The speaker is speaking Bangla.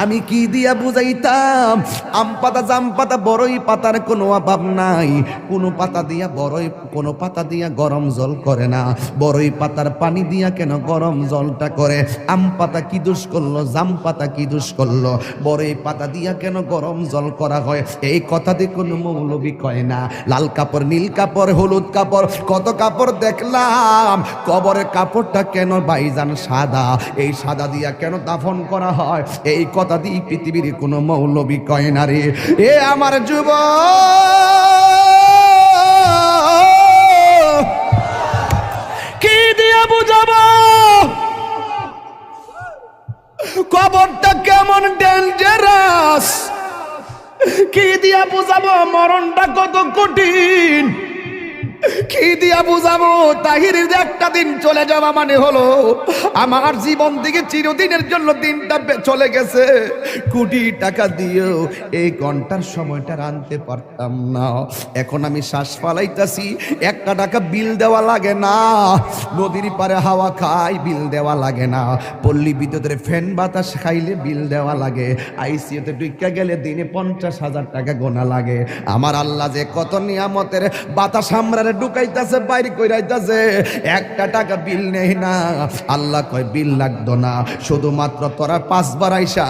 আমি কি দিয়া বুঝাইতাম? আম পাতা, জাম পাতা, বড়ই পাতার কোনো অভাব নাই। কোনো পাতা দিয়া বড়ই, কোনো পাতা দিয়া গরম জল করে না। বড়ই পাতার পানি দিয়া কেন গরম জলটা করে? আম পাতা কি দোষ করলো? জাম পাতা কি দোষ করলো? বড়ই পাতা দিয়া কেন গরম জল করা হয়? এই কথা দিয়ে কোনো মৌলবি কয় না। লাল কাপড়, নীল কাপড়, হলুদ কাপড়, কত কাপড় দেখলাম। কবরের কাপড়টা কেন ভাইজান সাদা? এই সাদা দিয়া কেন দাফন করা হয়? এই কথা দিয়ে পৃথিবীর কোনো মৌলবি কয় না রে। এ আমার যুবক, কি দিয়া বুঝাবো কবরটা কেমন ডেঞ্জারাস? কি দিয়া বুঝাবো মরণটা কত কঠিন? কি দিয়া বুঝাবো তাহিরের একটা দিন চলে যাওয়া মানে হলো আমার জীবন থেকে চিরদিনের জন্য দিনটা চলে গেছে। কোটি টাকা দিয়েও এই ঘন্টার সময়টা আনতে পারতাম না। এখন আমি শ্বাস ফালাইতাছি, একটা টাকা বিল দেওয়া লাগে না। নদীর পারে হাওয়া খাই, বিল দেওয়া লাগে না। পল্লী বিদ্যুতের ফ্যান বাতাস খাইলে বিল দেওয়া লাগে। আইসিইউতে ঢুকা গেলে দিনে 50,000 টাকা গোনা লাগে। আমার আল্লাহ যে কত নিয়ামতের বাতাস আমরা ঢুকাইতেছে, বাইরে কইরাইতেছে, একটা টাকা বিল নেই না। আল্লাহ কয় বিল লাগতো না, শুধুমাত্র তোরা 5 বার আইসা